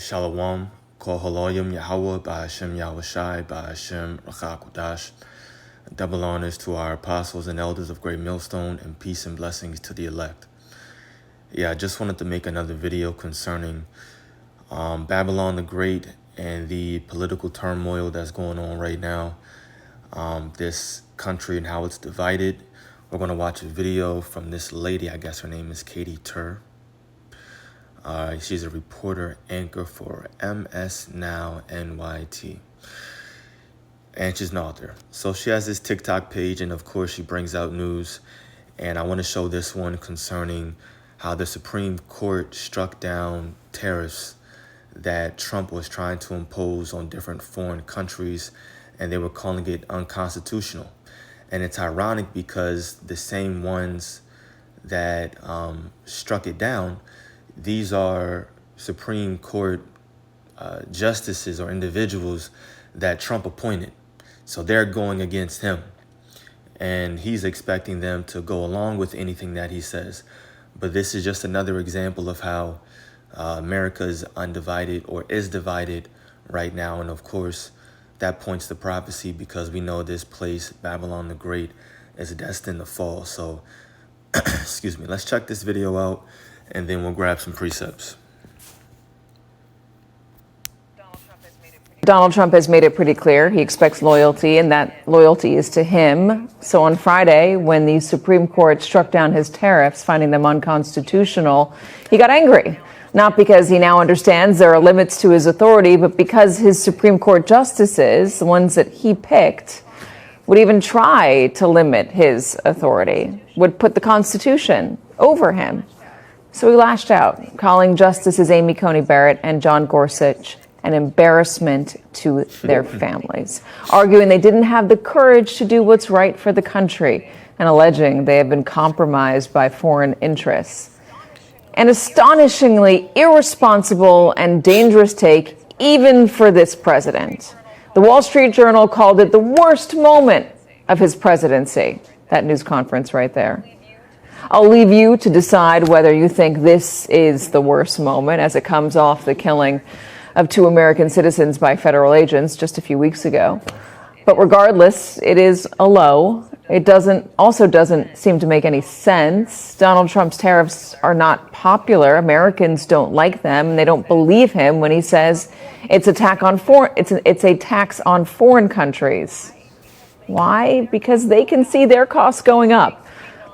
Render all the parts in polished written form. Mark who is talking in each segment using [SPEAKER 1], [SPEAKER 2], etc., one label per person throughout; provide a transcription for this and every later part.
[SPEAKER 1] Shalom, Kol Haloyim Yahweh, Ba'ashem Yahushai, Ba'ashem Rachakodash. Double honors to our apostles and elders of Great Millstone, and peace and blessings to the elect. Yeah, I just wanted to make another video concerning Babylon the Great and the political turmoil that's going on right now. This country and how it's divided. We're going to watch a video from this lady. I guess her name is Katie Tur. She's a reporter anchor for MS Now NYT. And she's an author. So she has this TikTok page, and of course she brings out news. And I want to show this one concerning how the Supreme Court struck down tariffs that Trump was trying to impose on different foreign countries, and they were calling it unconstitutional. And it's ironic because the same ones that struck it down, these are Supreme Court justices or individuals that Trump appointed. So they're going against him, and he's expecting them to go along with anything that he says. But this is just another example of how America is undivided, or is divided right now. And of course, that points to prophecy, because we know this place, Babylon the Great, is destined to fall. So, excuse me, let's check this video out, and then we'll grab some precepts.
[SPEAKER 2] Donald Trump has made it pretty clear he expects loyalty, and that loyalty is to him. So on Friday, when the Supreme Court struck down his tariffs, finding them unconstitutional, he got angry. Not because he now understands there are limits to his authority, but because his Supreme Court justices, the ones that he picked, would even try to limit his authority, would put the Constitution over him. So he lashed out, calling Justices Amy Coney Barrett and John Gorsuch an embarrassment to their families, arguing they didn't have the courage to do what's right for the country, and alleging they have been compromised by foreign interests. An astonishingly irresponsible and dangerous take, even for this president. The Wall Street Journal called it the worst moment of his presidency. That news conference right there. I'll leave you to decide whether you think this is the worst moment, as it comes off the killing of 2 American citizens by federal agents just a few weeks ago. But regardless, it is a low. It also doesn't seem to make any sense. Donald Trump's tariffs are not popular. Americans don't like them, and they don't believe him when he says it's a tax on foreign countries. Why? Because they can see their costs going up.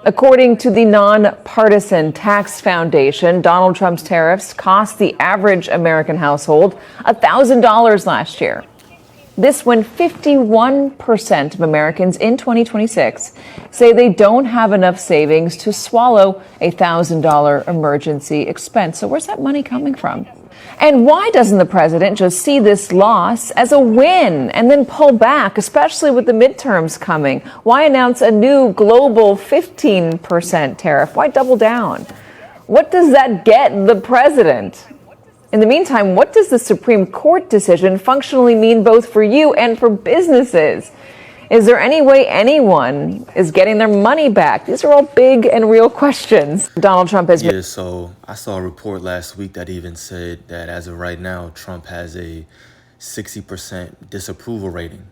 [SPEAKER 2] According to the Nonpartisan Tax Foundation, Donald Trump's tariffs cost the average American household $1,000 last year. This when 51% of Americans in 2026 say they don't have enough savings to swallow a $1,000 emergency expense. So where's that money coming from? And why doesn't the president just see this loss as a win and then pull back, especially with the midterms coming? Why announce a new global 15% tariff? Why double down? What does that get the president? In the meantime, what does the Supreme Court decision functionally mean both for you and for businesses? Is there any way anyone is getting their money back? These are all big and real questions. Donald Trump has...
[SPEAKER 1] Yeah, so I saw a report last week that even said that as of right now, Trump has a 60% disapproval rating,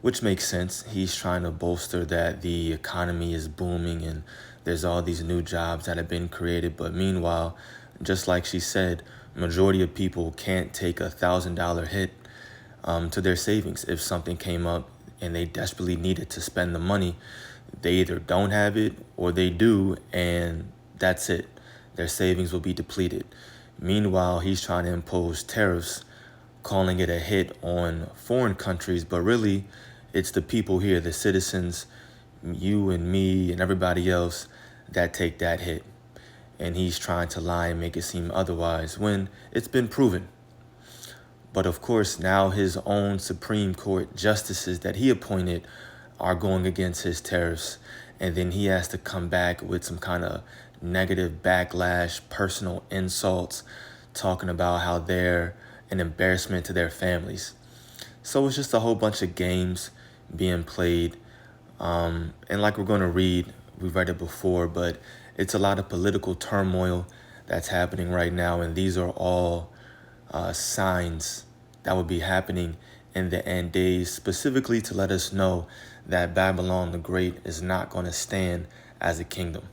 [SPEAKER 1] which makes sense. He's trying to bolster that the economy is booming and there's all these new jobs that have been created. But meanwhile, just like she said, majority of people can't take $1,000 hit to their savings. If something came up and they desperately needed to spend the money, they either don't have it or they do, and that's it. Their savings will be depleted. Meanwhile, he's trying to impose tariffs, calling it a hit on foreign countries, but really it's the people here, the citizens, you and me and everybody else, that take that hit. And he's trying to lie and make it seem otherwise when it's been proven. But of course, now his own Supreme Court justices that he appointed are going against his tariffs. And then he has to come back with some kind of negative backlash, personal insults, talking about how they're an embarrassment to their families. So it's just a whole bunch of games being played. And like we're going to read, we've read it before, but it's a lot of political turmoil that's happening right now. And these are all signs that would be happening in the end days, specifically to let us know that Babylon the Great is not going to stand as a kingdom.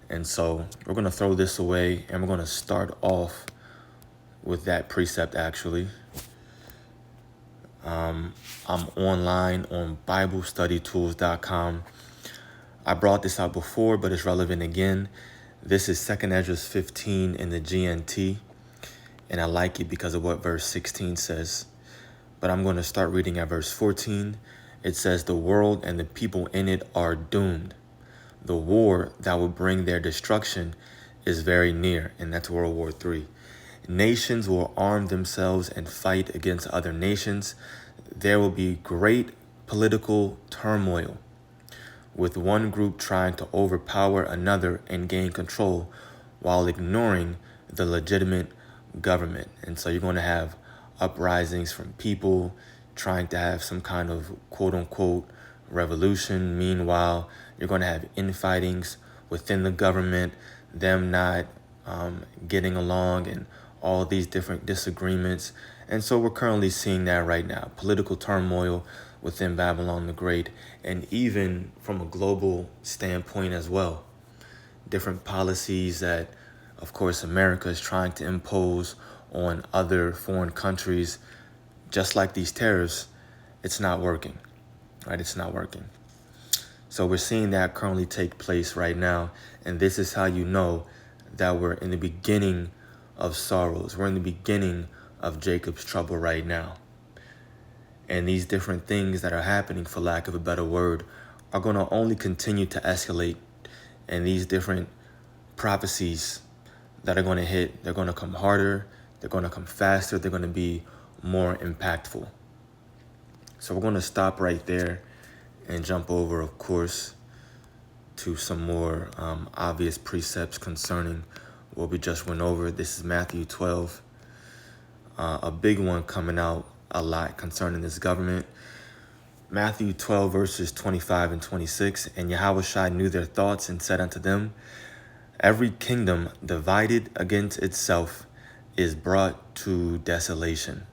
[SPEAKER 1] And so we're going to throw this away, and we're going to start off with that precept, actually. I'm online on BibleStudyTools.com. I brought this out before, but it's relevant again. This is 2 Ezra 15 in the GNT, and I like it because of what verse 16 says. But I'm going to start reading at verse 14. It says, "The world and the people in it are doomed. The war that will bring their destruction is very near," and that's World War III. "Nations will arm themselves and fight against other nations. There will be great political turmoil, with one group trying to overpower another and gain control while ignoring the legitimate government." And so you're going to have uprisings from people trying to have some kind of quote unquote revolution. Meanwhile, you're going to have infightings within the government, them not getting along, and all these different disagreements. And so we're currently seeing that right now, political turmoil within Babylon the Great, and even from a global standpoint as well. Different policies that, of course, America is trying to impose on other foreign countries, just like these tariffs. It's not working, right? It's not working. So we're seeing that currently take place right now. And this is how you know that we're in the beginning of sorrows. We're in the beginning of Jacob's trouble right now. And these different things that are happening, for lack of a better word, are going to only continue to escalate. And these different prophecies that are going to hit, they're going to come harder, they're going to come faster, they're going to be more impactful. So we're going to stop right there and jump over, of course, to some more obvious precepts concerning what we just went over. This is Matthew 12, a big one coming out a lot concerning this government. Matthew 12, verses 25 and 26, "And Yahushua knew their thoughts and said unto them, Every kingdom divided against itself is brought to desolation."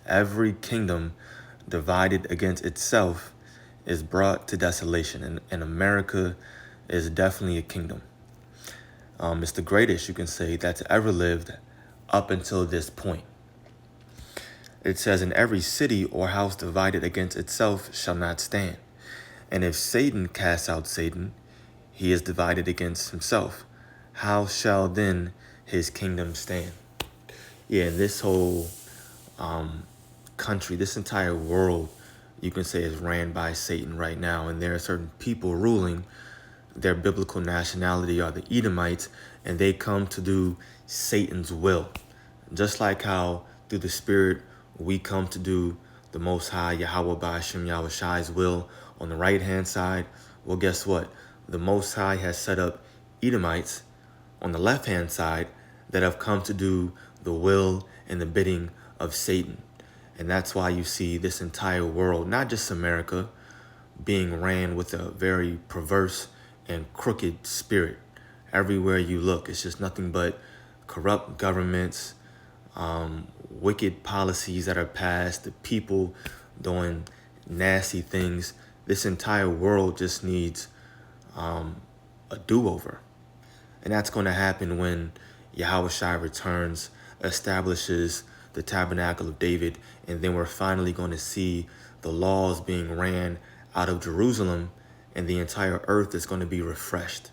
[SPEAKER 1] Every kingdom divided against itself is brought to desolation. And America is definitely a kingdom. It's the greatest, you can say, that's ever lived up until this point. It says, "And every city or house divided against itself shall not stand. And if Satan casts out Satan, he is divided against himself. How shall then his kingdom stand?" Yeah, and this whole country, this entire world, you can say, is ran by Satan right now. And there are certain people ruling. Their biblical nationality are the Edomites, and they come to do Satan's will. Just like how through the Spirit we come to do the Most High, Yahweh Ba'ashem Yahushai's will on the right-hand side. Well, guess what? The Most High has set up Edomites on the left-hand side that have come to do the will and the bidding of Satan. And that's why you see this entire world, not just America, being ran with a very perverse and crooked spirit. Everywhere you look, it's just nothing but corrupt governments, wicked policies that are passed, the people doing nasty things. This entire world just needs a do-over. And that's going to happen when Yahushua returns, establishes the tabernacle of David, and then we're finally going to see the laws being ran out of Jerusalem, and the entire earth is going to be refreshed.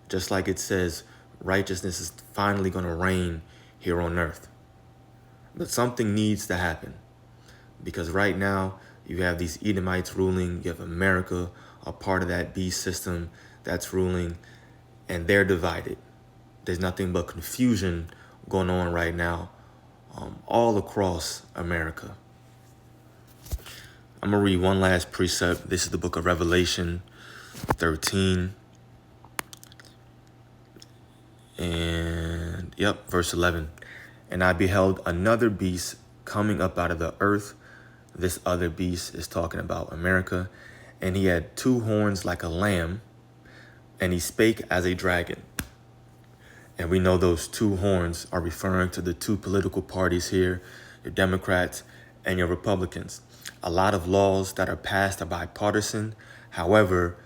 [SPEAKER 1] Just like it says, righteousness is finally going to reign here on earth. But something needs to happen, because right now you have these Edomites ruling, you have America, a part of that beast system that's ruling, and they're divided. There's nothing but confusion going on right now all across America. I'm going to read one last precept. This is the book of Revelation 13. And, verse 11. "And I beheld another beast coming up out of the earth." This other beast is talking about America. "And he had 2 horns like a lamb, and he spake as a dragon. And we know those two horns are referring to the two political parties here, your Democrats and your Republicans. A lot of laws that are passed are bipartisan. However,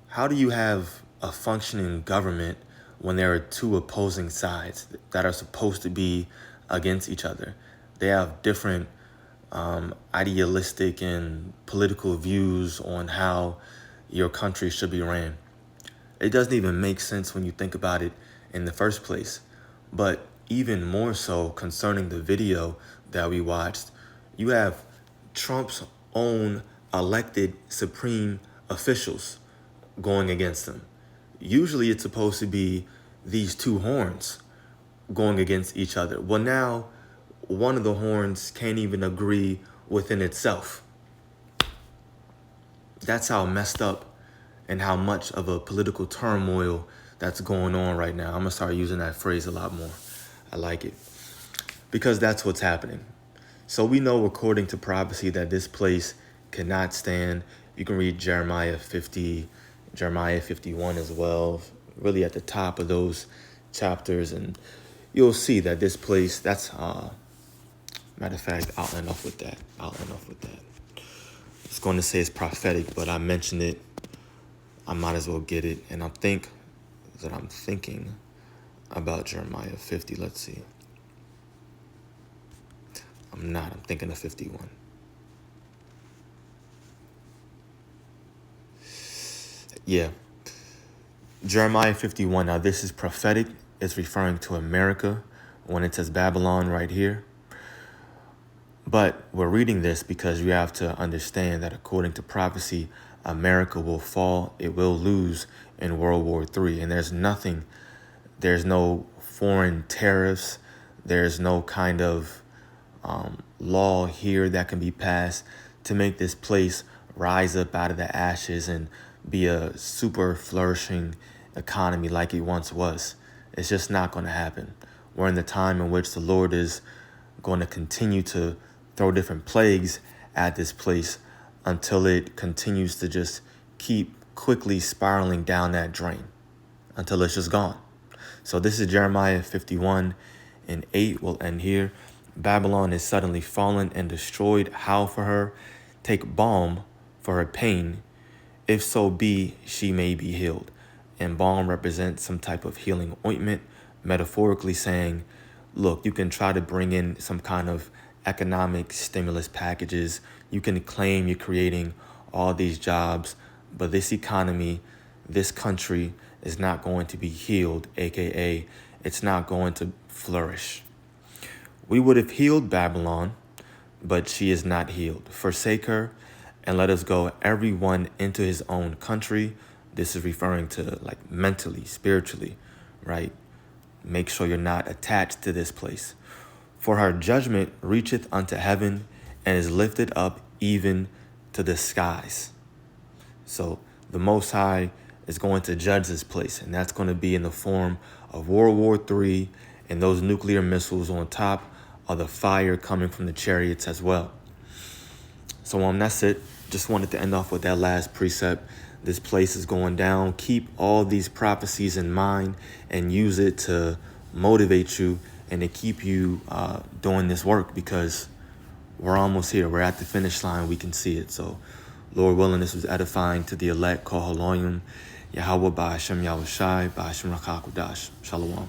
[SPEAKER 1] how do you have a functioning government when there are two opposing sides that are supposed to be against each other? They have different idealistic and political views on how your country should be ran. It doesn't even make sense when you think about it in the first place. But even more so concerning the video that we watched, you have Trump's own elected supreme officials going against him. Usually it's supposed to be these two horns going against each other. Well, now one of the horns can't even agree within itself. That's how messed up and how much of a political turmoil that's going on right now. I'm going to start using that phrase a lot more. I like it because that's what's happening. So we know according to prophecy that this place cannot stand. You can read Jeremiah 50, Jeremiah 51 as well, really at the top of those chapters. And you'll see that this place, that's, matter of fact, I'll end off with that. It's going to say it's prophetic, but I mentioned it. I might as well get it. And I'm thinking about Jeremiah 50. Let's see. I'm thinking of 51. Yeah. Jeremiah 51. Now this is prophetic. It's referring to America when it says Babylon right here. But we're reading this because you have to understand that according to prophecy, America will fall. It will lose in World War III. And there's no foreign tariffs. There's no kind of law here that can be passed to make this place rise up out of the ashes and be a super flourishing economy like it once was. It's just not going to happen. We're in the time in which the Lord is going to continue to throw different plagues at this place until it continues to just keep quickly spiraling down that drain until it's just gone. So this is Jeremiah 51 and 8 will end here. Babylon is suddenly fallen and destroyed. Howl for her. Take balm for her pain. If so be she may be healed. And balm represents some type of healing ointment, metaphorically saying, look, you can try to bring in some kind of economic stimulus packages. You can claim you're creating all these jobs, but this economy, this country is not going to be healed, aka it's not going to flourish. We would have healed Babylon, but she is not healed. Forsake her and let us go everyone into his own country. This is referring to like mentally, spiritually, right? Make sure you're not attached to this place. For her judgment reacheth unto heaven and is lifted up even to the skies. So the Most High is going to judge this place, and that's going to be in the form of World War III and those nuclear missiles on top of the fire coming from the chariots as well. So that's it. Just wanted to end off with that last precept. This place is going down. Keep all these prophecies in mind and use it to motivate you and to keep you doing this work, because we're almost here. We're at the finish line. We can see it. So Lord willing, this was edifying to the elect. Kol Haloyim, Yahweh Ba'ashem Yahushai, Ba'ashem Rakakudash. Shalom.